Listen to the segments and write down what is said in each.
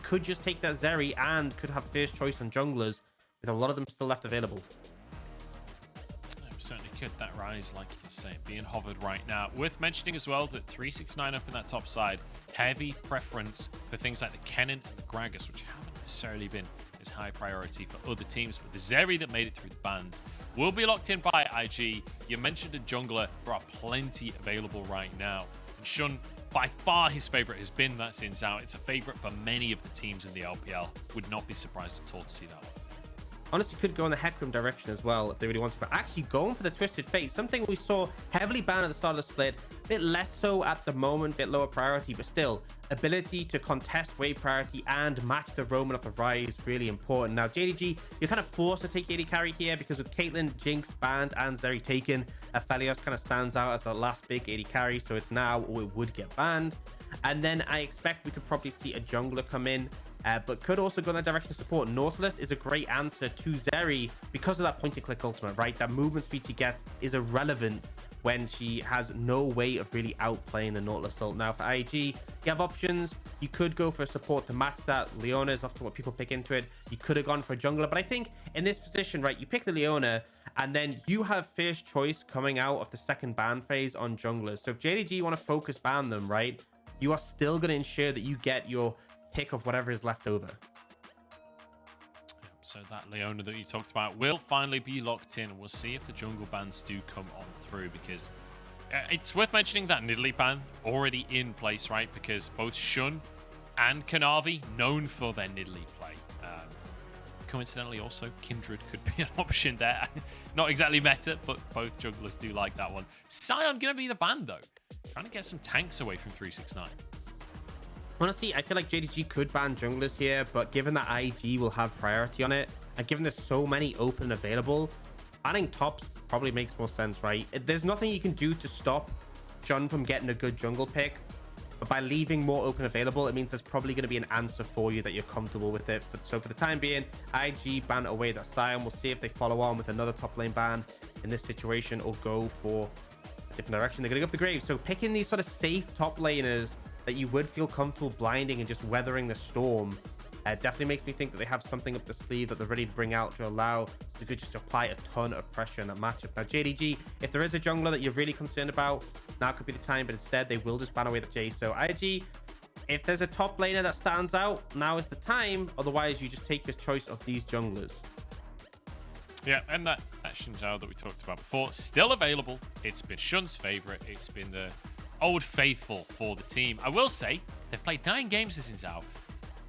could just take that Zeri and could have first choice on junglers with a lot of them still left available. Certainly could. That Ryze, like you say, being hovered right now. Worth mentioning as well that 369 up in that top side, heavy preference for things like the Kennen and the Gragas, which haven't necessarily been as high priority for other teams. But the Zeri that made it through the bans will be locked in by IG. You mentioned a jungler. There are plenty available right now. And Xun, by far his favorite has been that Xin Zhao. It's a favorite for many of the teams in the LPL. Would not be surprised at all to see that one. Honestly, could go in the Hecarim direction as well if they really wanted, but actually going for the Twisted Fate, something we saw heavily banned at the start of the split, a bit less so at the moment, a bit lower priority, but still ability to contest wave priority and match the roaming of the Ryze really important. Now JDG, you're kind of forced to take AD carry here because with Caitlyn, Jinx banned and Zeri taken, Aphelios kind of stands out as the last big AD carry, so it's now or it would get banned. And then I expect we could probably see a jungler come in, but could also go in that direction to support. Nautilus is a great answer to Zeri because of that point and click ultimate, right? That movement speed she gets is irrelevant when she has no way of really outplaying the Nautilus ult. Now for IG, you have options. You could go for a support to match that. Leona is often what people pick into it. You could have gone for a jungler, but I think in this position, right, you pick the Leona and then you have first choice coming out of the second ban phase on junglers. So if JDG want to focus ban them, right, you are still going to ensure that you get your pick of whatever is left over. So that Leona that you talked about will finally be locked in. We'll see if the jungle bans do come on through, because it's worth mentioning that Nidalee ban already in place, right? Because both Xun and Kanavi known for their Nidalee play. Coincidentally, also Kindred could be an option there. Not exactly meta, but both junglers do like that one. Sion gonna be the ban though, trying to get some tanks away from 369. Honestly, I feel like JDG could ban junglers here, but given that IG will have priority on it, and given there's so many open available, banning tops probably makes more sense, right? There's nothing you can do to stop Xun from getting a good jungle pick, but by leaving more open available, it means there's probably going to be an answer for you that you're comfortable with it. So for the time being, IG ban away that Sion. We'll see if they follow on with another top lane ban in this situation or go for a different direction. They're going to go for the grave. So picking these sort of safe top laners that you would feel comfortable blinding and just weathering the storm definitely makes me think that they have something up the sleeve that they're ready to bring out to allow you to just apply a ton of pressure in that matchup. Now JDG, if there is a jungler that you're really concerned about, now could be the time, but instead they will just ban away the J. So IG, if there's a top laner that stands out, now is the time. Otherwise you just take your choice of these junglers. Yeah, and that Xin Zhao that we talked about before, still available. It's been Xun's favorite. It's been the old faithful for the team. I will say, they've played 9 games this Xin Zhao.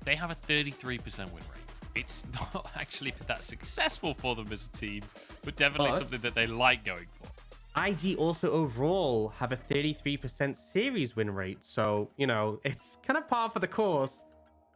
They have a 33% win rate. It's not actually that successful for them as a team, but definitely something that they like going for. IG also overall have a 33% series win rate. So, you know, it's kind of par for the course.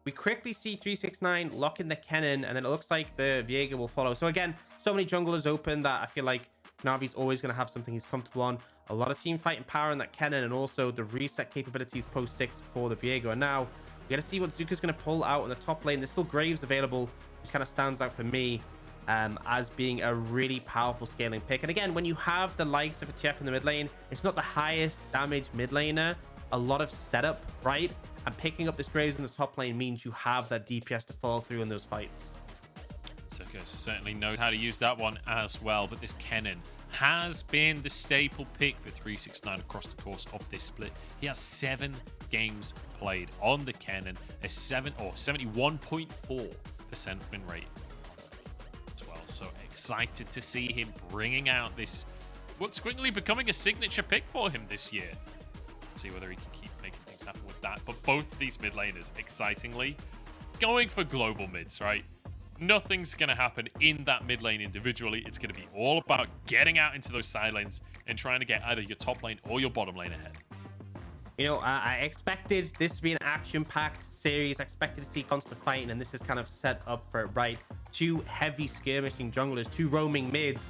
We quickly see 369 lock in the Kennen, and then it looks like the Viego will follow. So again, so many junglers open that I feel like Kanavi's always going to have something he's comfortable on. A lot of team fighting power in that Kennen, and also the reset capabilities post 6 for the Viego. And now we got to see what Zika's going to pull out in the top lane. There's still Graves available, which kind of stands out for me as being a really powerful scaling pick. And again, when you have the likes of a TF in the mid lane, it's not the highest damage mid laner. A lot of setup, right? And picking up this Graves in the top lane means you have that DPS to follow through in those fights. Zika certainly knows how to use that one as well, but this Kennen has been the staple pick for 369 across the course of this split. He has 7 games played on the Kennen, a 71.4% win rate as well. So excited to see him bringing out this, what's quickly becoming a signature pick for him this year. See whether he can keep making things happen with that. But both of these mid laners, excitingly, going for global mids, right? Nothing's going to happen in that mid lane individually. It's going to be all about getting out into those side lanes and trying to get either your top lane or your bottom lane ahead. You know, I expected this to be an action-packed series. I expected to see constant fighting, and this is kind of set up for it, right? 2 heavy skirmishing junglers, 2 roaming mids,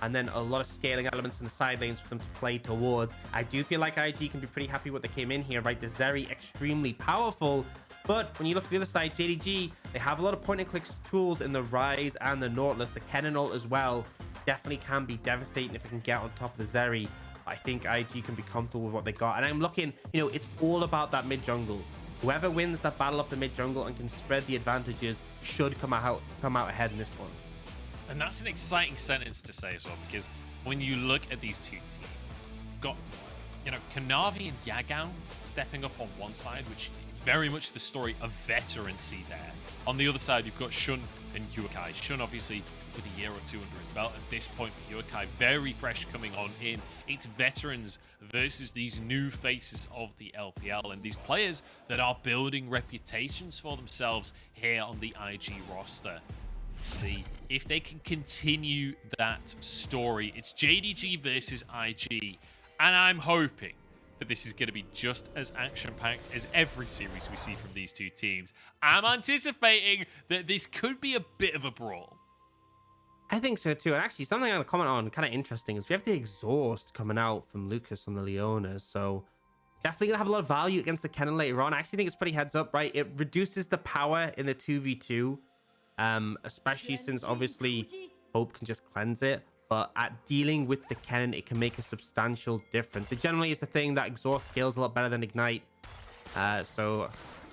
and then a lot of scaling elements in the side lanes for them to play towards. I do feel like IG can be pretty happy what they came in here, right? The Zeri extremely powerful, but when you look at the other side, JDG, they have a lot of point-and-click tools in the Ryze and the Nautilus. The Kennen ult as well definitely can be devastating if it can get on top of the Zeri. I think IG can be comfortable with what they got. And I'm looking, you know, it's all about that mid jungle. Whoever wins that battle of the mid jungle and can spread the advantages should come out ahead in this one. And that's an exciting sentence to say as well, because when you look at these two teams, you've got, you know, Kanavi and Yagao stepping up on one side, which is very much the story of veterancy there. On the other side, you've got Xin and Yuekai. Xin, obviously, with a year or two under his belt at this point, but Yuekai very fresh coming on in. It's veterans versus these new faces of the LPL and these players that are building reputations for themselves here on the IG roster. See if they can continue that story. It's JDG versus IG, and I'm hoping that this is going to be just as action-packed as every series we see from these two teams. I'm anticipating that this could be a bit of a brawl. I think so too. And actually, something I'm going to comment on kind of interesting is we have the exhaust coming out from Lucas on the Leona. So definitely going to have a lot of value against the Kennen later on. I actually think it's pretty heads up, right? It reduces the power in the 2v2, especially since obviously Hope can just cleanse it. But at dealing with the Kennen, it can make a substantial difference. It generally is a thing that exhaust scales a lot better than Ignite. So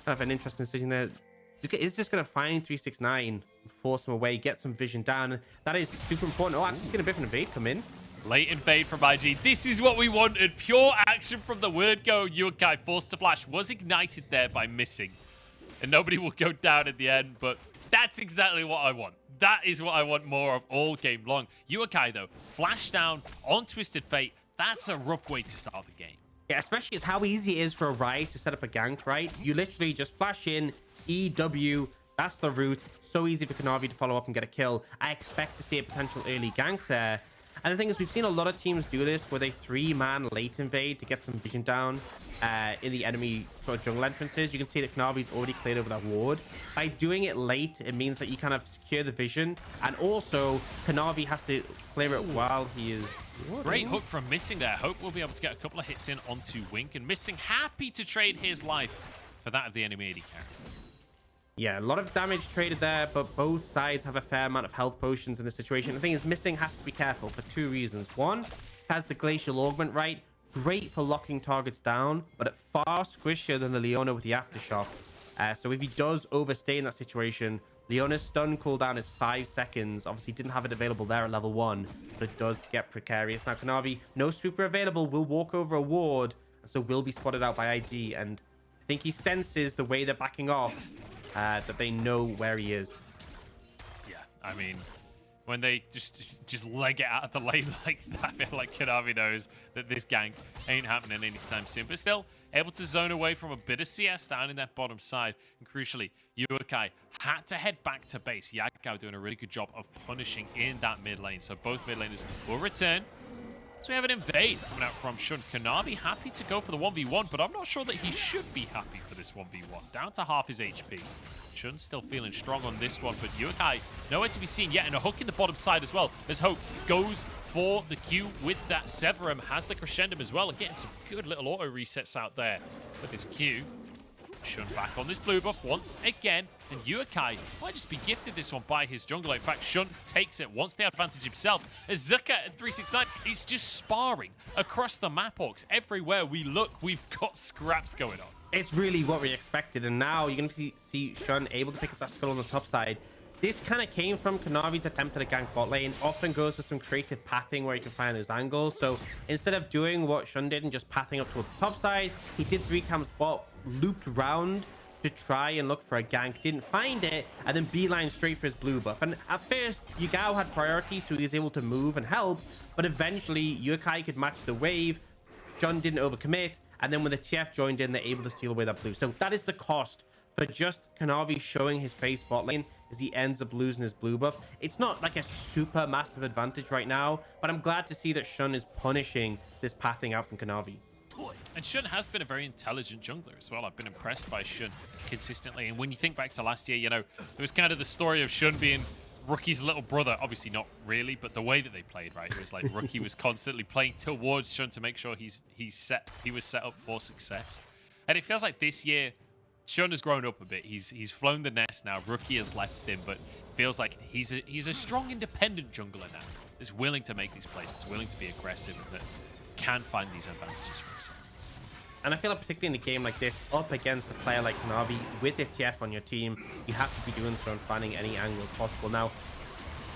kind of an interesting decision there. Zika is just going to find 369, force him away, get some vision down. That is super important. Oh, actually, he's going to bit of an invade come in. Late invade from IG. This is what we wanted. Pure action from the word go. Yuekai forced to flash. Was ignited there by missing. And nobody will go down at the end, but that's exactly what I want. That is what I want more of all game long. Yuekai, though, flash down on Twisted Fate. That's a rough way to start the game. Yeah, especially as how easy it is for a Ryze to set up a gank, right? You literally just flash in, EW, that's the route. So easy for Kanavi to follow up and get a kill. I expect to see a potential early gank there. And the thing is, we've seen a lot of teams do this where they 3-man late invade to get some vision down in the enemy sort of jungle entrances. You can see that Kanavi's already cleared over that ward. By doing it late, it means that you kind of secure the vision. And also, Kanavi has to clear it while he is... Great hook from Missing there. Hope will be able to get a couple of hits in onto Wink. And Missing happy to trade his life for that of the enemy AD carry. Yeah, a lot of damage traded there, but both sides have a fair amount of health potions in this situation. The thing is, Missing has to be careful for two reasons. One, has the Glacial Augment, right? Great for locking targets down, but far squishier than the Leona with the Aftershock. So if he does overstay in that situation, Leona's stun cooldown is 5 seconds. Obviously, didn't have it available there at level 1, but it does get precarious. Now, Kanavi, no sweeper available, will walk over a ward, so will be spotted out by IG, and I think he senses the way they're backing off, that they know where he is. Yeah, I mean, when they just leg it out of the lane like that, I feel like Kanavi knows that this gank ain't happening anytime soon. But still, able to zone away from a bit of CS down in that bottom side. And crucially, Yuekai had to head back to base. Yagao doing a really good job of punishing in that mid lane. So both mid laners will return. So we have an invade coming out from Xin. Kanavi happy to go for the 1v1, but I'm not sure that he should be happy for this 1v1. Down to half his HP. Xin still feeling strong on this one, but Yuekai nowhere to be seen yet, and a hook in the bottom side as well, as Hope goes for the Q with that Severum, has the Crescendum as well, and getting some good little auto resets out there with this Q. Xin back on this blue buff once again, and Yuekai might just be gifted this one by his jungler. In fact, Xin takes it, wants the advantage himself. As Zika at 369 is just sparring across the map, Orcs. Everywhere we look, we've got scraps going on. It's really what we expected, and now you're going to see Xin able to pick up that skull on the top side. This kind of came from Kanavi's attempt at a gank bot lane. Often goes with some creative pathing where you can find those angles. So instead of doing what Xin did and just pathing up towards the top side, he did 3 camps bot, looped round to try and look for a gank, didn't find it, and then beeline straight for his blue buff. And at first, Yagao had priority, so he was able to move and help, but eventually Yuekai could match the wave. Xin didn't overcommit, and then when the TF joined in, they're able to steal away that blue. So that is the cost for just Kanavi showing his face bot lane, as he ends up losing his blue buff. It's not like a super massive advantage right now, but I'm glad to see that Xin is punishing this pathing out from Kanavi. And Xin has been a very intelligent jungler as well. I've been impressed by Xin consistently. And when you think back to last year, you know, it was kind of the story of Xin being Rookie's little brother. Obviously not really, but the way that they played, right? It was like Rookie was constantly playing towards Xin to make sure he was set up for success. And it feels like this year, Xin has grown up a bit. He's flown the nest now. Rookie has left him, but feels like he's a strong, independent jungler now. That's willing to make these plays, that's willing to be aggressive, and that can find these advantages for himself. And I feel like particularly in a game like this, up against a player like Kanavi with a TF on your team, you have to be doing so and finding any angle possible. Now,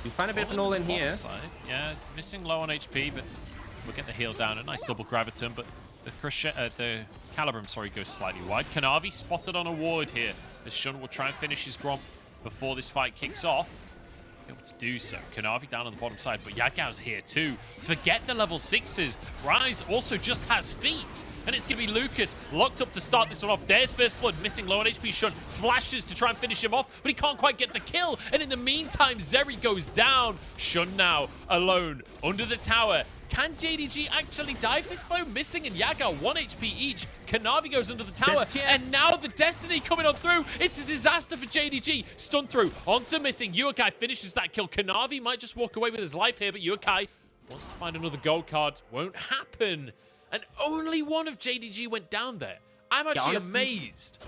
we find a bit of an all in here. Side. Yeah, missing low on HP, but we'll get the heal down. A nice double graviton, but the Calibrum, sorry, goes slightly wide. Kanavi spotted on a ward here. The Xun will try and finish his Gromp before this fight kicks off. Able to do so. Kanavi down on the bottom side, but Yagao's here too. Forget the level 6s. Ryze also just has feet. And it's going to be Lucas locked up to start this one off. There's first blood, missing low on HP. Xun flashes to try and finish him off, but he can't quite get the kill. And in the meantime, Zeri goes down. Xun now alone under the tower. Can JDG actually dive this though? Missing and Yagao, 1 HP each. Kanavi goes under the tower, and now the Destiny coming on through. It's a disaster for JDG. Stun through onto missing. Yuekai finishes that kill. Kanavi might just walk away with his life here, but Yuekai wants to find another gold card. Won't happen. And only one of JDG went down there. I'm actually amazed.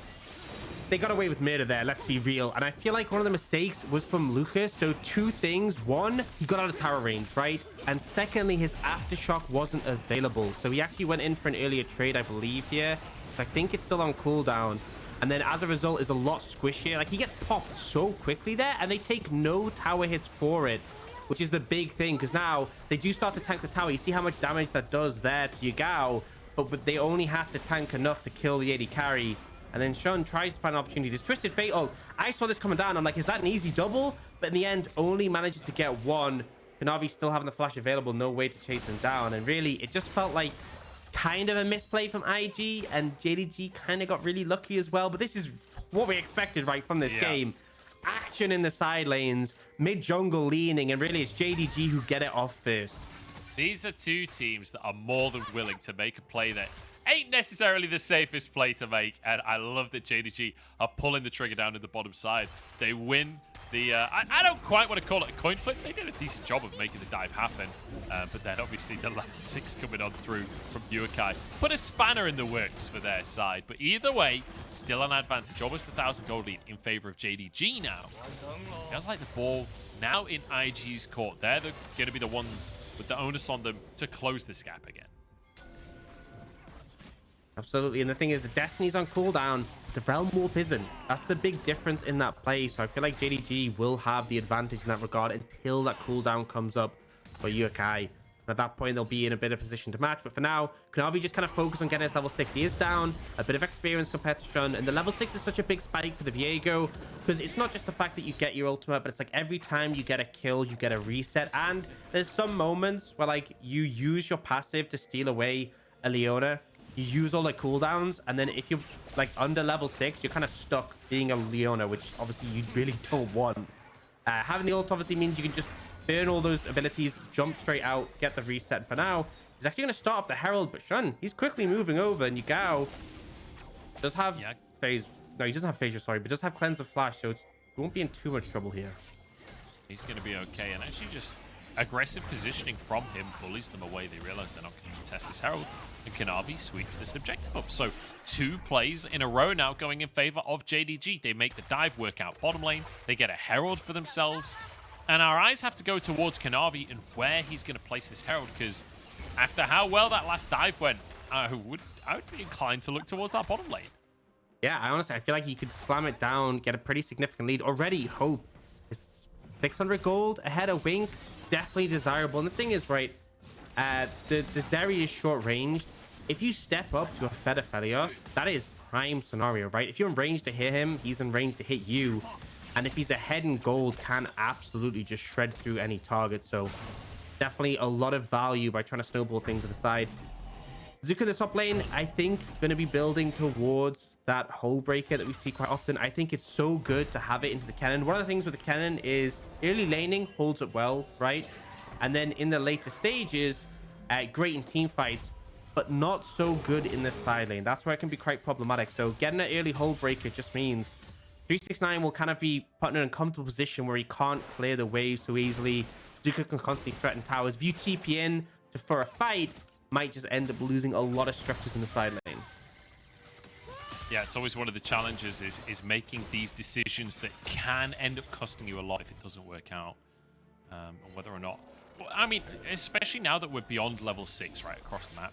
They got away with murder there, let's be real. And I feel like one of the mistakes was from Lucas. So two things. One, he got out of tower range, right? And secondly, his aftershock wasn't available. So he actually went in for an earlier trade, I believe, here. So I think it's still on cooldown. And then as a result, is a lot squishier. Like, he gets popped so quickly there, and they take no tower hits for it, which is the big thing. Because now they do start to tank the tower. You see how much damage that does there to Yagao. But they only have to tank enough to kill the AD carry. And then Xun tries to find an opportunity. This Twisted Fate ult, I saw this coming down. I'm like, is that an easy double? But in the end, only manages to get one. Kanavi still having the flash available. No way to chase him down. And really, it just felt like kind of a misplay from IG. And JDG kind of got really lucky as well. But this is what we expected, right, from this game. Action in the side lanes, mid-jungle leaning. And really, it's JDG who get it off first. These are two teams that are more than willing to make a play that ain't necessarily the safest play to make, and I love that JDG are pulling the trigger down in the bottom side. They win the I don't quite want to call it a coin flip. They did a decent job of making the dive happen, but then obviously the level 6 coming on through from Yuekai put a spanner in the works for their side. But either way, still an advantage, almost 1,000 gold lead in favor of JDG now. Feels like the ball now in IG's court. They're going to be the ones with the onus on them to close this gap again. Absolutely. And the thing is, the Destiny's on cooldown. The Realm Warp isn't. That's the big difference in that play. So I feel like JDG will have the advantage in that regard until that cooldown comes up for Yuekai. At that point, they'll be in a better position to match. But for now, Kanavi just kind of focus on getting his level 6. He is down a bit of experience compared to Xun. And the level 6 is such a big spike for the Viego, because it's not just the fact that you get your ultimate, but it's like every time you get a kill, you get a reset. And there's some moments where like you use your passive to steal away a Leona. You use all the cooldowns, and then if you're like under level 6, you're kind of stuck being a Leona, which obviously you really don't want. Having the ult obviously means you can just burn all those abilities, jump straight out, get the reset. For now, he's actually going to start up the Herald, but Xun, he's quickly moving over, and Yagao does have phase. No, he doesn't have phase, sorry, but does have Cleanse of Flash, so he won't be in too much trouble here. He's going to be okay, and actually just aggressive positioning from him bullies them away. They realize they're not going to contest this Herald, and Kanavi sweeps this objective up. So 2 plays in a row now going in favor of JDG. They make the dive work out bottom lane. They get a Herald for themselves, and our eyes have to go towards Kanavi and where he's going to place this Herald, because after how well that last dive went, I would be inclined to look towards that bottom lane. Yeah, I feel like he could slam it down, get a pretty significant lead. Already, Hope is 600 gold ahead of Wink. Definitely desirable. And the thing is, right, the Zeri is short ranged. If you step up to a Fed Aphelios, that is prime scenario, right? If you're in range to hit him, he's in range to hit you. And if he's ahead in gold, can absolutely just shred through any target. So definitely a lot of value by trying to snowball things to the side. Zika in the top lane, I think, going to be building towards that hole breaker that we see quite often. I think it's so good to have it into the Kennen. One of the things with the Kennen is early laning holds up well, right? And then in the later stages, great in team fights, but not so good in the side lane. That's where it can be quite problematic. So getting an early hole breaker just means 369 will kind of be put in an uncomfortable position where he can't clear the waves so easily. Zika can constantly threaten towers. If you TP in for a fight, might just end up losing a lot of structures in the side lane. Yeah, it's always one of the challenges is making these decisions that can end up costing you a lot if it doesn't work out, and whether or not. Well, I mean, especially now that we're beyond level 6 right across the map,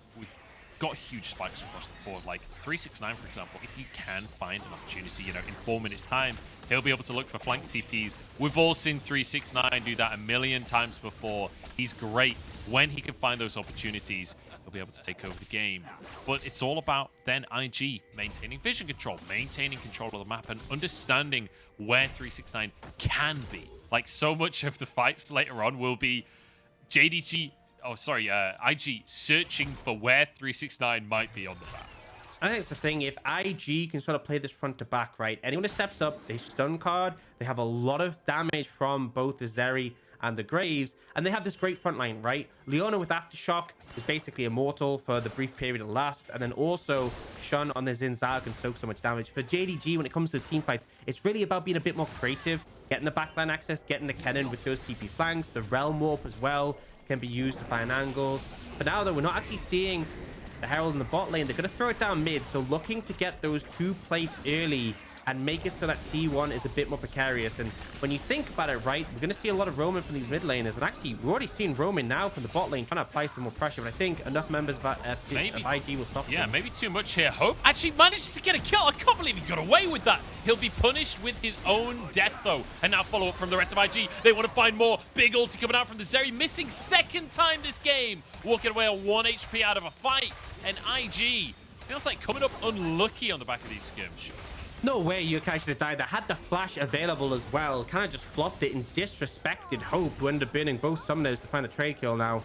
got huge spikes across the board. Like 369, for example, if you can find an opportunity, you know, in 4 minutes time, he'll be able to look for flank TPs. We've all seen 369 do that a million times before. He's great when he can find those opportunities. He'll be able to take over the game. But it's all about then IG maintaining vision control, maintaining control of the map, and understanding where 369 can be. Like, so much of the fights later on will be JDG, IG searching for where 369 might be on the map. I think it's the thing, if IG can sort of play this front to back, right? Anyone that steps up, they stun card, they have a lot of damage from both the Zeri and the Graves, and they have this great front line, right? Leona with Aftershock is basically immortal for the brief period it lasts, and then also Xin on the Xin Zhao can soak so much damage. For JDG, when it comes to team fights, it's really about being a bit more creative, getting the backline access, getting the Kennen with those TP flanks, the Realm Warp as well can be used to find angles. But now though, we're not actually seeing the Herald in the bot lane. They're going to throw it down mid, so looking to get those 2 plates early and make it so that T1 is a bit more precarious. And when you think about it, right, we're going to see a lot of roaming from these mid laners. And actually, we're already seeing roaming now from the bot lane, trying to apply some more pressure. But I think enough members of IG will stop Yeah, them. maybe too much here. Hope actually manages to get a kill. I can't believe he got away with that. He'll be punished with his own death, though. And now follow up from the rest of IG. They want to find more. Big ulti coming out from the Zeri. Missing second time this game. Walking away on 1 HP out of a fight. And IG feels like coming up unlucky on the back of these skirmishes. No way Yuekai should have died. That had the flash available as well. Kind of just flopped it and disrespected Hope, who ended up burning both summoners to find the trade kill now.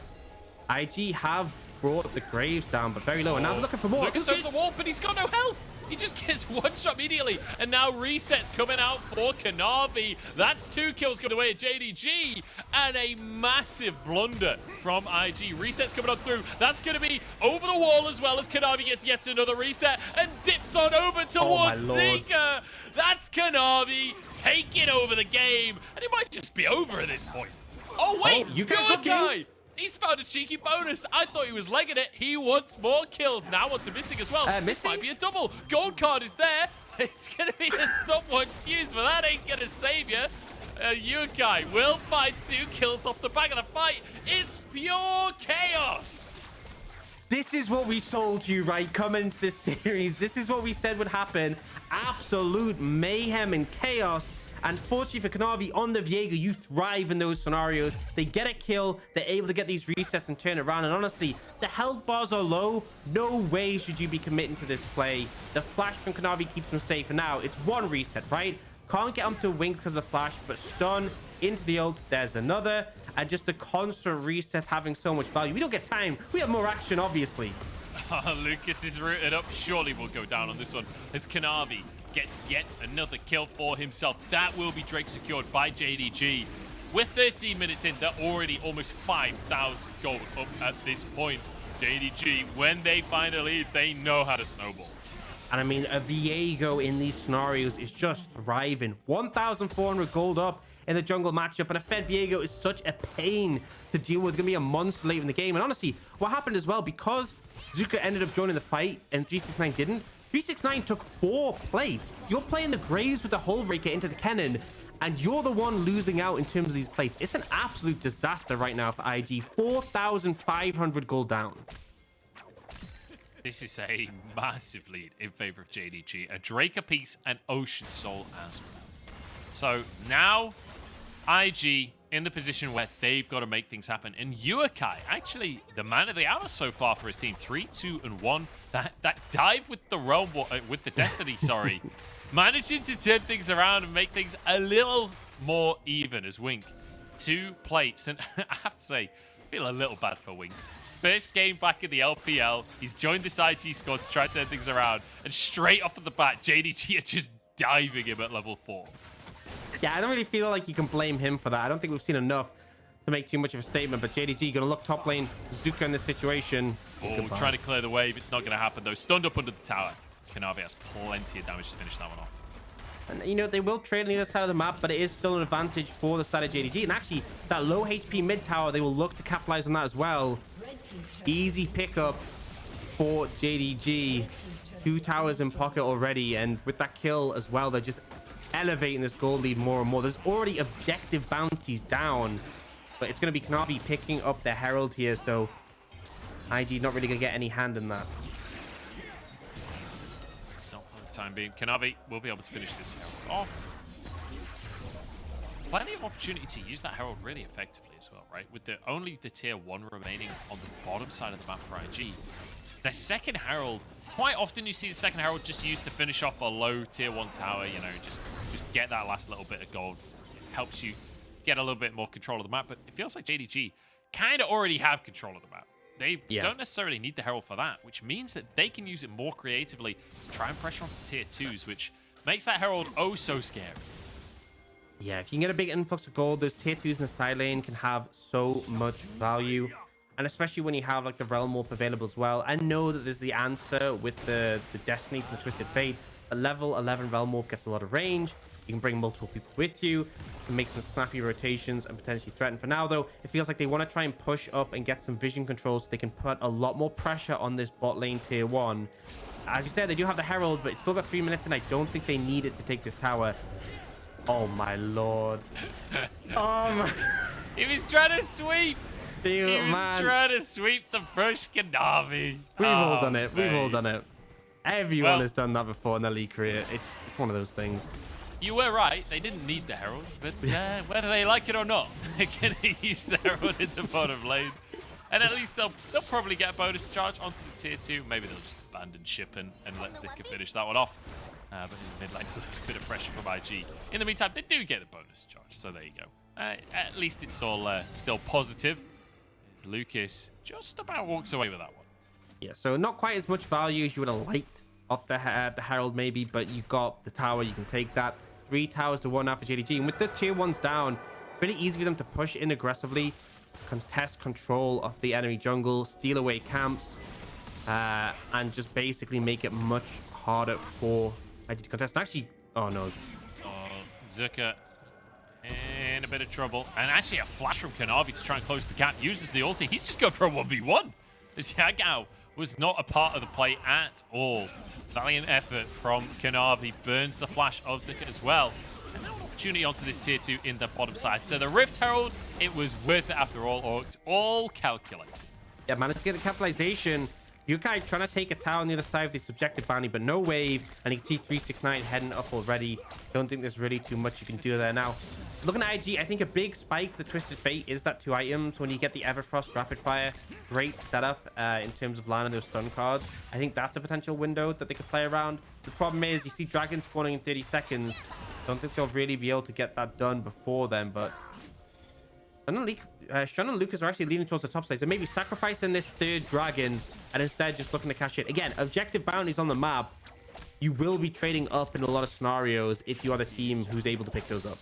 IG have brought the Graves down, but very low. And now they're looking for more. Lucas over the wall, but he's got no health. He just gets one shot immediately. And now resets coming out for Kanavi. That's 2 kills coming away at JDG. And a massive blunder from IG. Resets coming on through. That's going to be over the wall as well as Kanavi gets yet another reset and dips on over towards Zika. That's Kanavi taking over the game. And it might just be over at this point. Oh, wait. Yuekai. He's found a cheeky bonus. I thought he was legging it. He wants more kills. Now wants a missing as well. This might be a double. Gold card is there. It's going to be a stopwatch fuse, but that ain't going to save you. Yuekai will find 2 kills off the back of the fight. It's pure chaos. This is what we sold you, right? Coming into this series. This is what we said would happen. Absolute mayhem and chaos. And fortunately for Kanavi on the Viego, you thrive in those scenarios. They get a kill, they're able to get these resets and turn around. And honestly, the health bars are low. No way should you be committing to this play. The flash from Kanavi keeps them safe. And now it's 1 reset, right? Can't get them to wink because of the flash, but stun into the ult. There's another. And just the constant reset having so much value. We don't get time. We have more action, obviously. Lucas is rooted up. Surely will go down on this one as Kanavi gets yet another kill for himself. That will be Drake secured by JDG. With 13 minutes in, they're already almost 5,000 gold up at this point. JDG, when they find a lead, they know how to snowball. And I mean, a Viego in these scenarios is just thriving. 1,400 gold up in the jungle matchup, and a fed Viego is such a pain to deal with. It's gonna be a monster late in the game. And honestly, what happened as well, because Zika ended up joining the fight and 369 didn't, 369 took 4 plates. You're playing the Graves with the Hull Breaker into the Kennen, and you're the one losing out in terms of these plates. It's an absolute disaster right now for IG. 4,500 gold down. This is a massive lead in favor of JDG. A Drake apiece and Ocean Soul as well. So now IG in the position where they've got to make things happen. And Yuekai, actually the man of the hour so far for his team. 3, 2, and 1. That dive with the realm, with the Destiny, sorry, managing to turn things around and make things a little more even as Wink. 2 plates, and I have to say, I feel a little bad for Wink. First game back in the LPL, he's joined this IG squad to try to turn things around, and straight off of the bat, JDG are just diving him at level 4. Yeah, I don't really feel like you can blame him for that. I don't think we've seen enough to make too much of a statement, but JDG gonna look top lane. Zika in this situation. Oh, trying to clear the wave. It's not gonna happen though. Stunned up under the tower. Kanavi has plenty of damage to finish that one off. And you know, they will trade on the other side of the map, but it is still an advantage for the side of JDG. And actually, that low HP mid tower, they will look to capitalize on that as well. Easy pickup for JDG. 2 towers in pocket already, and with that kill as well, they're just elevating this gold lead more and more. There's already objective bounties down, but it's going to be Kanavi picking up the Herald here, so IG not really going to get any hand in that. It's not for the time being. Kanavi will be able to finish this Herald off. Plenty of opportunity to use that Herald really effectively as well, right? With only the tier 1 remaining on the bottom side of the map for IG. Their second Herald, quite often you see the second Herald just used to finish off a low tier 1 tower, you know, just get that last little bit of gold. It helps you get a little bit more control of the map, but it feels like JDG kind of already have control of the map. They don't necessarily need the Herald for that, which means that they can use it more creatively to try and pressure onto tier 2s, which makes that Herald oh so scary. Yeah, if you can get a big influx of gold, those tier 2s in the side lane can have so much value. And especially when you have like the Realm Warp available as well. I know that there's the answer with the Destiny from the Twisted Fate. A level 11 Realm Warp gets a lot of range. You can bring multiple people with you to make some snappy rotations and potentially threaten. For now, though, it feels like they want to try and push up and get some vision control so they can put a lot more pressure on this bot lane tier 1. As you said, they do have the Herald, but it's still got 3 minutes, and I don't think they need it to take this tower. Oh, my lord. He was trying to sweep. He was trying to sweep the brush Kanavi. We've all done it. We've all done it. Everyone has done that before in their league career. It's one of those things. You were right. They didn't need the Herald, but whether they like it or not, they're going to use the Herald in the bottom lane. And at least they'll probably get a bonus charge onto the tier 2. Maybe they'll just abandon ship and let Zika finish that one off. But in the mid lane, a bit of pressure from IG. In the meantime, they do get the bonus charge, so there you go. At least it's all still positive. Lucas just about walks away with that one. Yeah, so not quite as much value as you would have liked off the Herald maybe, but you got the tower. You can take that. 3 towers to 1 now for JDG. And with the tier 1s down, really easy for them to push in aggressively, contest control of the enemy jungle, steal away camps, and just basically make it much harder for IG to contest. And actually, oh no. Zika in a bit of trouble. And actually a flash from Kanavi to try and close the gap. Uses the ulti. He's just going for a 1v1. As Yagao was not a part of the play at all. Valiant effort from Kanavi. Burns the flash of Zika as well. And now an opportunity onto this tier 2 in the bottom side. So the Rift Herald, it was worth it after all. Aux, all calculated. Yeah, managed to get the capitalization. Yuekai trying to take a tower on the other side of the subjective bounty, but no wave. And you can see 369 heading up already. Don't think there's really too much you can do there now. Looking at IG, I think a big spike for the Twisted Fate is that 2 items. When you get the Everfrost Rapid Fire, great setup in terms of landing those stun cards. I think that's a potential window that they could play around. The problem is you see dragons spawning in 30 seconds. Don't think they'll really be able to get that done before then, but Sean and Lucas are actually leaning towards the top side, so maybe sacrificing this 3rd dragon and instead just looking to cash it. Again, objective bounties on the map. You will be trading up in a lot of scenarios if you are the team who's able to pick those up.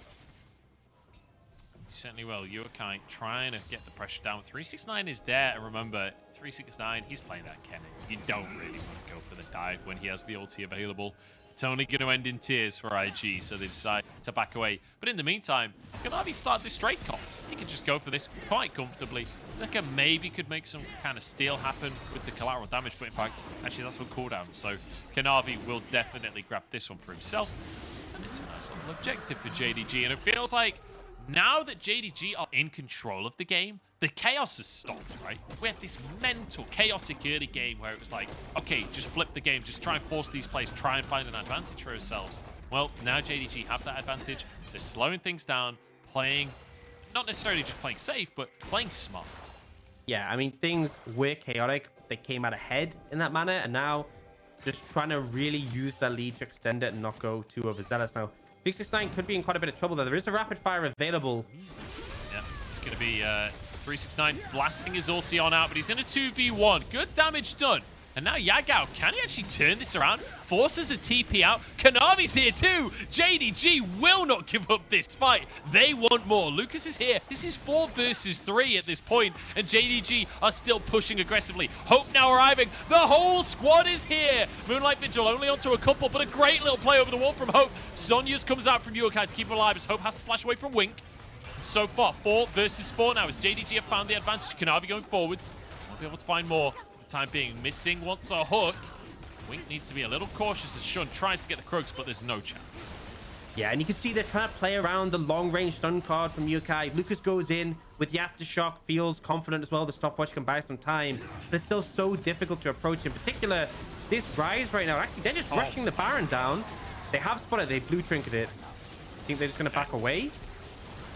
Certainly will. Yuekai trying to get the pressure down. 369 is there, and remember, 369, he's playing that Kennen. You don't really want to go for the dive when he has the ulti available. It's only going to end in tears for IG, so they decide to back away. But in the meantime, Kanavi started this straight comp. He could just go for this quite comfortably. Zika maybe could make some kind of steal happen with the collateral damage, but in fact, actually that's on cooldown. So Kanavi will definitely grab this one for himself. And it's a nice little objective for JDG. And it feels like now that JDG are in control of the game, the chaos has stopped, right? We had this mental, chaotic early game where it was like, okay, just flip the game, just try and force these plays, try and find an advantage for ourselves. Well, now JDG have that advantage. They're slowing things down, playing, not necessarily just playing safe, but playing smart. Yeah, I mean, things were chaotic. They came out ahead in that manner, and now just trying to really use that lead to extend it and not go too overzealous. Now, 369 could be in quite a bit of trouble there. There is a rapid fire available. Yeah, it's going to be 369 blasting his ulti on out, but he's in a 2v1. Good damage done. And now Yagao, can he actually turn this around? Forces a TP out. Kanavi's here too. JDG will not give up this fight. They want more. Lucas is here. This is 4 versus 3 at this point, and JDG are still pushing aggressively. Hope now arriving. The whole squad is here. Moonlight Vigil only onto a couple, but a great little play over the wall from Hope. Zhonya's comes out from Yuekai to keep him alive as Hope has to flash away from Wink. So far, 4 versus 4 now as JDG have found the advantage. Kanavi going forwards. Won't be able to find more. For the time being, Missing wants a hook. Wink needs to be a little cautious as Shun tries to get the Krugs, but there's no chance. Yeah, and you can see they're trying to play around the long-range stun card from Yuekai. Lucas goes in with the Aftershock, feels confident as well. The stopwatch can buy some time, but it's still so difficult to approach. In particular, this Ryze right now, actually, they're just rushing the Baron down. They have spotted, they blue trinketed. Think they're just going to back away?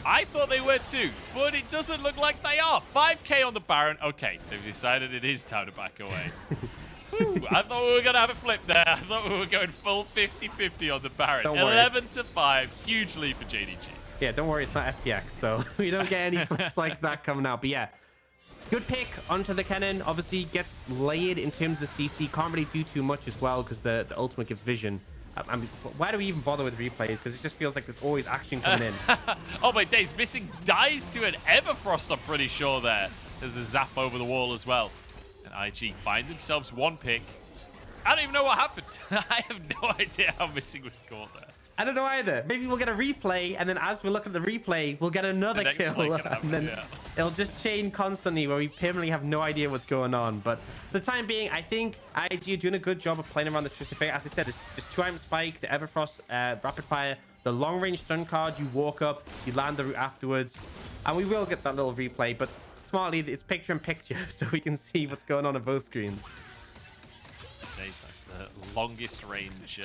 I thought they were too, but it doesn't look like they are. 5k on the Baron. Okay, they've decided it is time to back away. Whew, I thought we were going to have a flip there. I thought we were going full 50-50 on the Baron. 11-5. Huge lead for JDG. Yeah, don't worry. It's not FPX, so we don't get any flips like that coming out. But yeah, good pick onto the Kennen. Obviously gets layered in terms of the CC. Can't really do too much as well because the ultimate gives vision. I mean, why do we even bother with replays? Because it just feels like there's always action coming in. Oh my days, missing dies to an Everfrost, I'm pretty sure there. There's a zap over the wall as well. And IG find themselves one pick. I don't even know what happened. I have no idea how missing was caught there. I don't know either. Maybe we'll get a replay, and then as we look at the replay, we'll get another kill. And then it'll just chain constantly where we permanently have no idea what's going on. But for the time being, I think IG are doing a good job of playing around the Twisted Fate. As I said, it's 2-item spike, the Everfrost rapid fire, the long range stun card. You walk up, you land the route afterwards, and we will get that little replay. But smartly, it's picture in picture, so we can see what's going on both screens. That's the longest range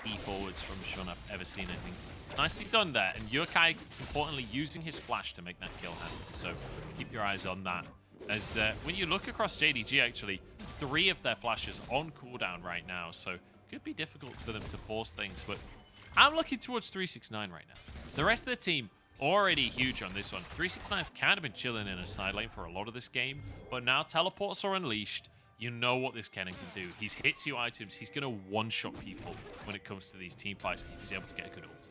E-forwards from Sean I've ever seen, I think. Nicely done there. And Yuekai, importantly, using his flash to make that kill happen. So keep your eyes on that. As when you look across JDG, actually, 3 of their flashes on cooldown right now. So could be difficult for them to force things. But I'm looking towards 369 right now. The rest of the team already huge on this one. 369's kind of been chilling in a side lane for a lot of this game. But now teleports are unleashed. You know what this Kennen can do. He's hit 2 items. He's going to one-shot people when it comes to these team fights if he's able to get a good ult.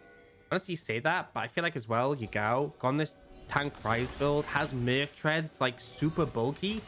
Honestly, you say that, but I feel like as well, Yagao, gone this tank Ryze build, has Merc treads, like, super bulky.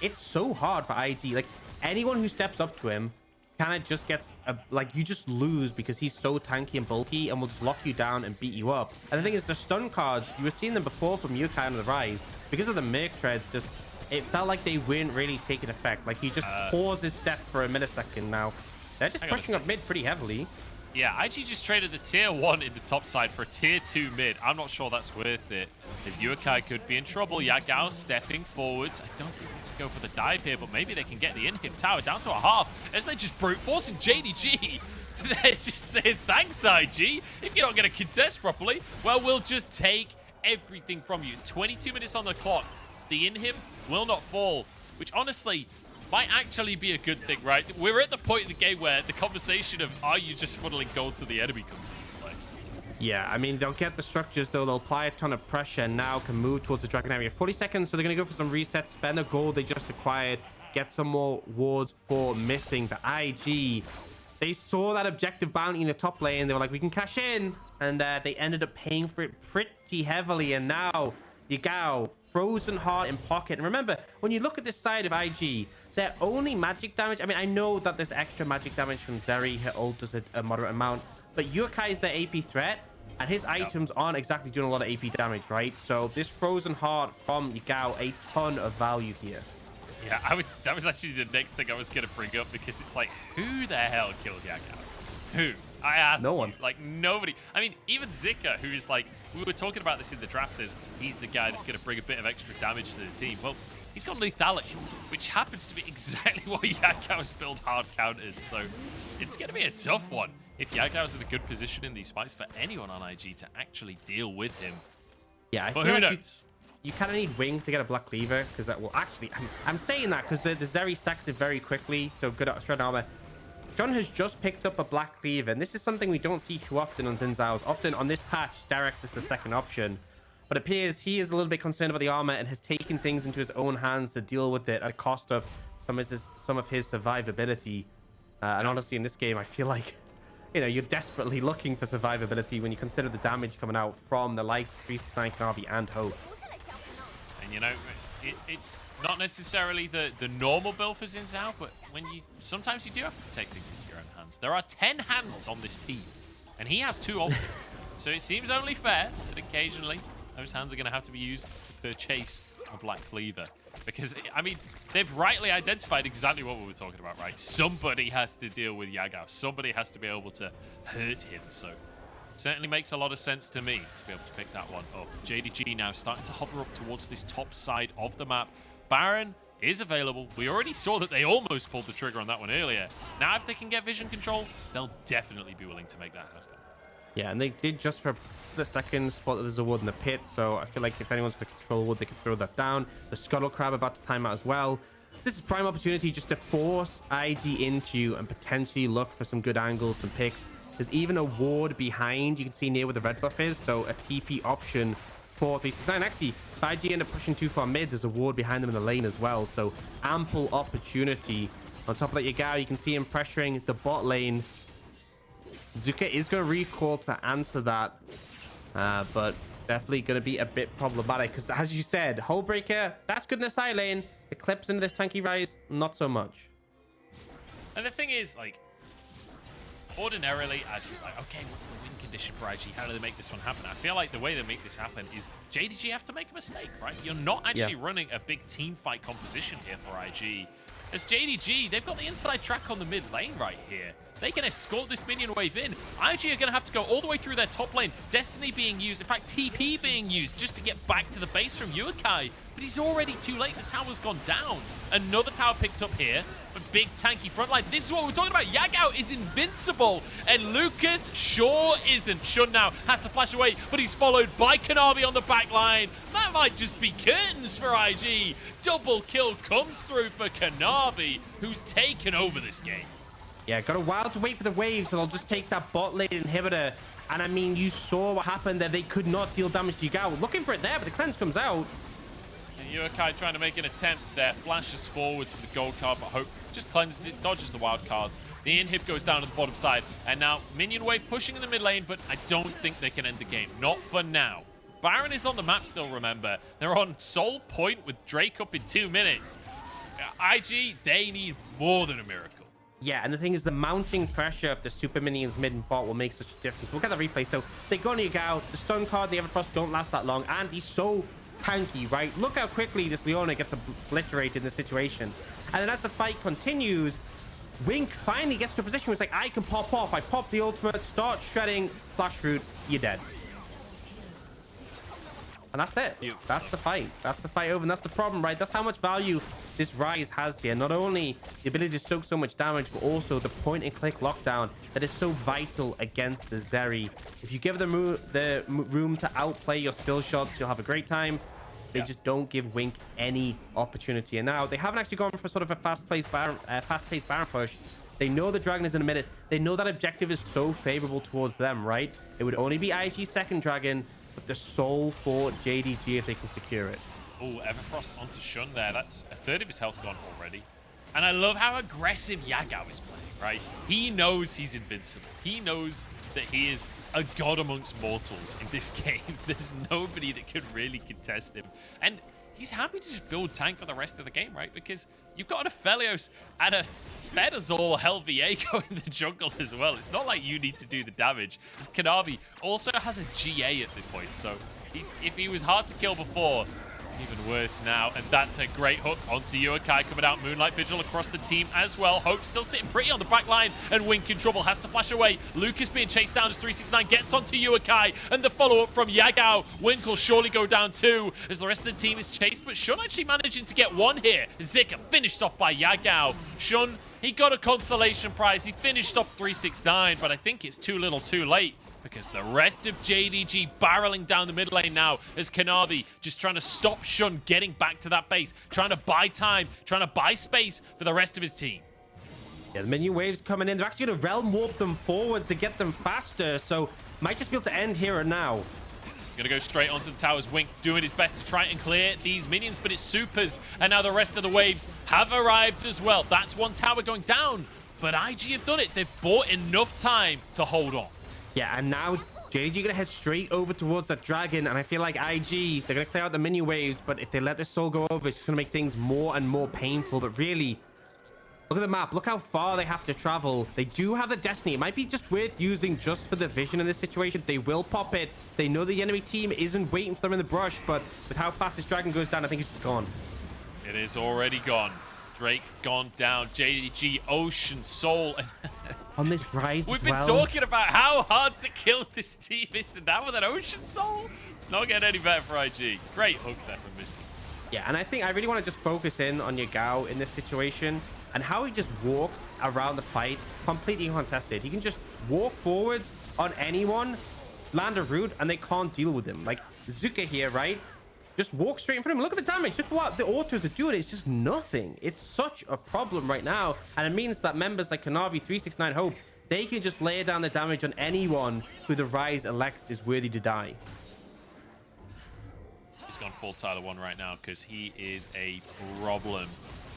It's so hard for IG. Like, anyone who steps up to him kind of just gets, like, you just lose because he's so tanky and bulky and will just lock you down and beat you up. And the thing is, the stun cards, you were seeing them before from Yuekai on the Ryze. Because of the Merc treads, just... it felt like they weren't really taking effect. Like, he just paused his step for a millisecond now. They're just pushing up mid pretty heavily. Yeah, IG just traded the tier 1 in the top side for a tier 2 mid. I'm not sure that's worth it, as Yuekai could be in trouble. Yagao stepping forwards. I don't think they can go for the dive here, but maybe they can get the in-hip tower down to a half, as they're just brute forcing JDG. They're just saying, thanks, IG. If you're not going to contest properly, well, we'll just take everything from you. It's 22 minutes on the clock. The in-hip will not fall, which honestly might actually be a good thing, right? We're at the point in the game where the conversation of are you just funneling gold to the enemy comes into play. Yeah, I mean, they'll get the structures, though. They'll apply a ton of pressure and now can move towards the Dragon area. 40 seconds, so they're going to go for some resets, spend the gold they just acquired, get some more wards for missing. The IG, they saw that objective bounty in the top lane. They were like, we can cash in. And they ended up paying for it pretty heavily. And now, Yagao, frozen heart in pocket. And remember, when you look at this side of IG, their only magic damage, I mean, I know that there's extra magic damage from Zeri. Her ult does a moderate amount, but Yuekai is their AP threat, and his items aren't exactly doing a lot of AP damage, right? So this frozen heart from Yagao, a ton of value here. Yeah, that was actually the next thing I was going to bring up, because it's like, who the hell killed Yagao? Who? I asked. No one. Like, nobody. I mean, even Zika, who is like, we were talking about this in the drafters, he's the guy that's going to bring a bit of extra damage to the team. Well, he's got lethality, which happens to be exactly what Yagao's build hard counters. So it's going to be a tough one if Yagao's in a good position in these fights for anyone on IG to actually deal with him. Yeah, but who knows? You kind of need wing to get a black cleaver, because that will actually... I'm saying that because the Zeri stacks it very quickly, so good at shred armor. John has just picked up a black cleaver, and this is something we don't see too often on Xin Zhao's. Often on this patch, Derek's is the second option. But it appears he is a little bit concerned about the armor and has taken things into his own hands to deal with it at a cost of some of his survivability. And honestly, in this game, I feel like, you know, you're desperately looking for survivability when you consider the damage coming out from the likes of 369, Kanavi, and Hope. And, you know, it's not necessarily the normal build for Xin Zhao, but sometimes you do have to take things into your own hands. There are 10 hands on this team, and he has 2 of them. So it seems only fair that occasionally those hands are going to have to be used to purchase a black cleaver. Because, I mean, they've rightly identified exactly what we were talking about, right? Somebody has to deal with Yagao. Somebody has to be able to hurt him. So Certainly makes a lot of sense to me to be able to pick that one up. JDG now starting to hover up towards this top side of the map. Baron is available. We already saw that they almost pulled the trigger on that one earlier. Now, if they can get vision control, they'll definitely be willing to make that happen. Yeah, and they did just for the second spot that there's a ward in the pit, so I feel like if anyone's going to control wood, they can throw that down. The Scuttle Crab about to time out as well. This is prime opportunity just to force IG into you and potentially look for some good angles, some picks. There's even a ward behind, you can see near where the red buff is, so a TP option for 369. Actually, if IG end up pushing too far mid, there's a ward behind them in the lane as well, so ample opportunity. On top of that, Yagao, you can see him pressuring the bot lane. Zika is going to recall to answer that, but definitely going to be a bit problematic because, as you said, Hullbreaker, that's good in the side lane. It clips into this tanky Ryze, not so much. And the thing is, like, ordinarily, like, okay, what's the win condition for IG? How do they make this one happen? I feel like the way they make this happen is JDG have to make a mistake, right? You're not actually running a big team fight composition here for IG. As JDG, they've got the inside track on the mid lane right here. They can escort this minion wave in. IG are going to have to go all the way through their top lane. Destiny being used, in fact, TP being used just to get back to the base from Yuekai. But he's already too late. The tower's gone down. Another tower picked up here. A big tanky front line. This is what we're talking about. Yagao is invincible. And Lucas sure isn't. Shun now has to flash away, but he's followed by Kanavi on the back line. That might just be curtains for IG. Double kill comes through for Kanavi, who's taken over this game. Yeah, got a while to wait for the waves, and I'll just take that bot lane inhibitor. And I mean, you saw what happened there. They could not deal damage to Yagao. Looking for it there, but the cleanse comes out. And Yuekai trying to make an attempt there. Flashes forwards for the gold card, but Hope just cleanses it, dodges the wild cards. The inhib goes down to the bottom side. And now minion wave pushing in the mid lane, but I don't think they can end the game. Not for now. Baron is on the map still, remember. They're on Soul Point with Drake up in 2 minutes. IG, they need more than a miracle. Yeah, and the thing is, the mounting pressure of the super minions mid and bot will make such a difference. Look at the replay. So they go on Yagao. The stun card, the Everfrost don't last that long, and he's so tanky, right? Look how quickly this Leona gets obliterated in this situation. And then as the fight continues, Wink finally gets to a position where it's like, I can pop off. I pop the ultimate, start shredding, flash root, you're dead. And that's it. That's the fight. That's the fight over. And that's the problem, right? That's how much value this Ryze has here. Not only the ability to soak so much damage, but also the point and click lockdown that is so vital against the Zeri. If you give them the room to outplay your skill shots, you'll have a great time. They just don't give Wink any opportunity. And now they haven't actually gone for sort of a fast-paced Baron push. They know the dragon is in a minute. They know that objective is so favorable towards them, right? It would only be IG's second dragon, but the soul for JDG if they can secure it. Oh, Everfrost onto Shun there. That's a third of his health gone already. And I love how aggressive Yagao is playing, right? He knows he's invincible. He knows that he is a god amongst mortals in this game. There's nobody that could really contest him. And he's happy to just build tank for the rest of the game, right? Because you've got an Aphelios and a Fedazol hell Viego in the jungle as well. It's not like you need to do the damage. As Kanavi also has a GA at this point. So if he was hard to kill before, even worse now. And that's a great hook onto Yuekai coming out. Moonlight Vigil across the team as well. Hope still sitting pretty on the back line. And Wink in trouble. Has to flash away. Lucas being chased down as 369 gets onto Yuekai. And the follow-up from Yagao. Wink will surely go down too as the rest of the team is chased. But Shun actually managing to get one here. Zika finished off by Yagao. Shun, he got a consolation prize. He finished off 369. But I think it's too little too late, because the rest of JDG barreling down the mid lane now as Kanavi just trying to stop Shun getting back to that base, trying to buy time, trying to buy space for the rest of his team. Yeah, the minion waves coming in. They're actually going to realm warp them forwards to get them faster, so might just be able to end here and now. Gonna go straight onto the towers. Wink doing his best to try and clear these minions, but it's supers, and now the rest of the waves have arrived as well. That's one tower going down, but IG have done it. They've bought enough time to hold on. Yeah, and now JDG gonna head straight over towards that dragon, and I feel like IG, they're gonna clear out the mini waves, but if they let this soul go over, it's just gonna make things more and more painful. But really, look at the map. Look how far they have to travel. They do have the Destiny. It might be just worth using just for the vision in this situation. They will pop it. They know the enemy team isn't waiting for them in the brush, but with how fast this dragon goes down, I think it's just gone. It is already gone. Drake gone down. JDG, Ocean, Soul. on this Ryze We've as been well. talking about how hard to kill this team is, and that with an Ocean Soul? It's not getting any better for IG. Great hook there from Missy. Yeah, and I think I really want to just focus in on Yagao in this situation and how he just walks around the fight completely uncontested. He can just walk forwards on anyone, land a root, and they can't deal with him. Like Zika here, right? Just walk straight in front of him. Look at the damage. Look what the autos are doing. It's just nothing. It's such a problem right now. And it means that members like Kanavi, 369 Hope, they can just lay down the damage on anyone who the Ryze elects is worthy to die. He's gone full Tyler 1 right now because he is a problem.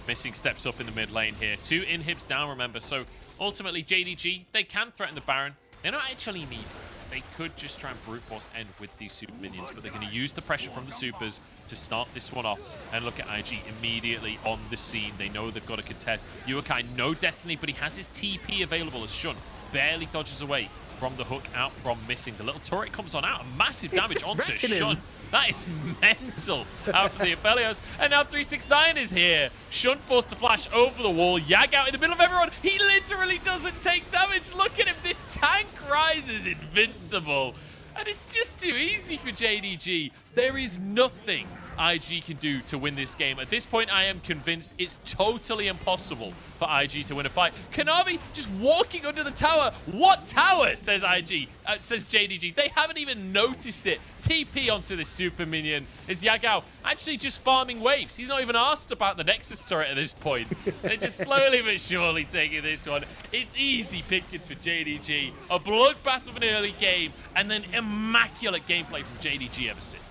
Missing steps up in the mid lane here. 2 inhibs down, remember. So ultimately, JDG, they can threaten the Baron. They don't actually need it. They could just try and brute force end with these super minions, but they're going to use the pressure from the supers to start this one off. And look at IG immediately on the scene. They know they've got to contest. Yuekai, no Destiny, but he has his TP available as Shun barely dodges away from the hook out from Missing. The little turret comes on out. Massive damage onto Shun. That is mental out from the Aphelios. And now 369 is here. Shun forced to flash over the wall. Yagao in the middle of everyone. He literally doesn't take damage. Look at him. This tank Ryze is invincible. And it's just too easy for JDG. There is nothing IG can do to win this game. At this point, I am convinced it's totally impossible for IG to win a fight. Kanavi just walking under the tower. What tower, says IG, says JDG. They haven't even noticed it. TP onto this super minion. Is Yagao actually just farming waves? He's not even asked about the Nexus turret at this point. They're just slowly but surely taking this one. It's easy pickings for JDG. A bloodbath of an early game, and then immaculate gameplay from JDG ever since.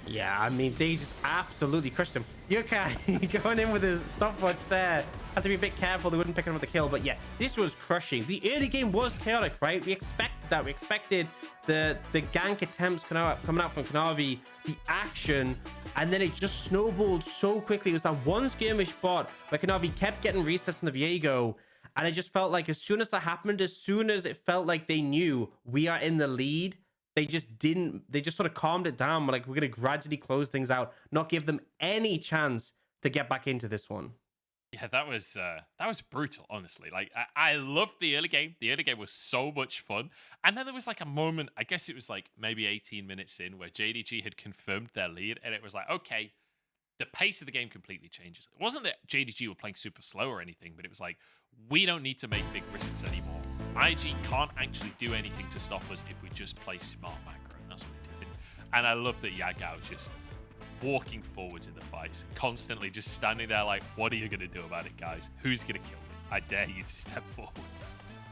Yeah, I mean, they just absolutely crushed him. Yuekai going in with his stopwatch there. Had to be a bit careful. They wouldn't pick him up the kill. But yeah, this was crushing. The early game was chaotic, right? We expected that. We expected the gank attempts coming out from Kanavi, the action, and then it just snowballed so quickly. It was that one skirmish spot where Kanavi kept getting resets on the Viego. And it just felt like as soon as that happened, as soon as it felt like they knew we are in the lead, they just sort of calmed it down. Like, we're going to gradually close things out, not give them any chance to get back into this one. Yeah, that was brutal, honestly. Like, I loved the early game. The early game was so much fun. And then there was like a moment, I guess it was like maybe 18 minutes in, where JDG had confirmed their lead. And it was like, okay, the pace of the game completely changes. It wasn't that JDG were playing super slow or anything, but it was like, we don't need to make big risks anymore. IG can't actually do anything to stop us if we just play smart macro. And that's what they did. And I love that Yagao just walking forwards in the fights, constantly just standing there like, what are you going to do about it, guys? Who's going to kill me? I dare you to step forward.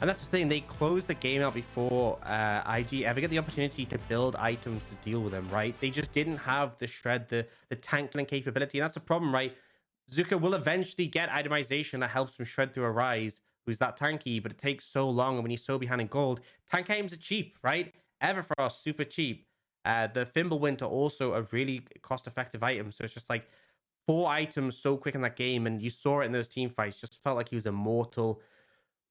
And that's the thing. They closed the game out before IG ever get the opportunity to build items to deal with them, right? They just didn't have the shred, the tank killing capability. And that's the problem, right? Zika will eventually get itemization that helps him shred through a Ryze who's that tanky, but it takes so long. And when he's so behind in gold, tank items are cheap, right? Everfrost, super cheap. The Fimbulwinter also a really cost-effective item. So it's just like 4 items so quick in that game. And you saw it in those team fights. Just felt like he was immortal.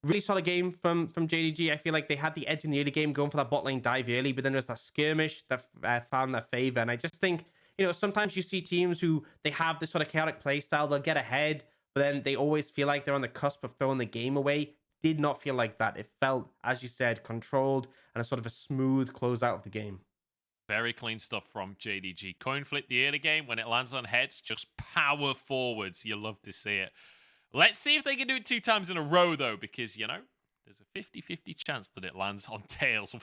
Really solid game from JDG. I feel like they had the edge in the early game going for that bot lane dive early, but then there's that skirmish that found their favor. And I just think, you know, sometimes you see teams who they have this sort of chaotic play style. They'll get ahead, but then they always feel like they're on the cusp of throwing the game away. Did not feel like that. It felt, as you said, controlled and a sort of a smooth closeout of the game. Very clean stuff from JDG. Coin flip the early game. When it lands on heads, just power forwards. You love to see it. Let's see if they can do it 2 times in a row, though, because, you know, there's a 50-50 chance that it lands on tails.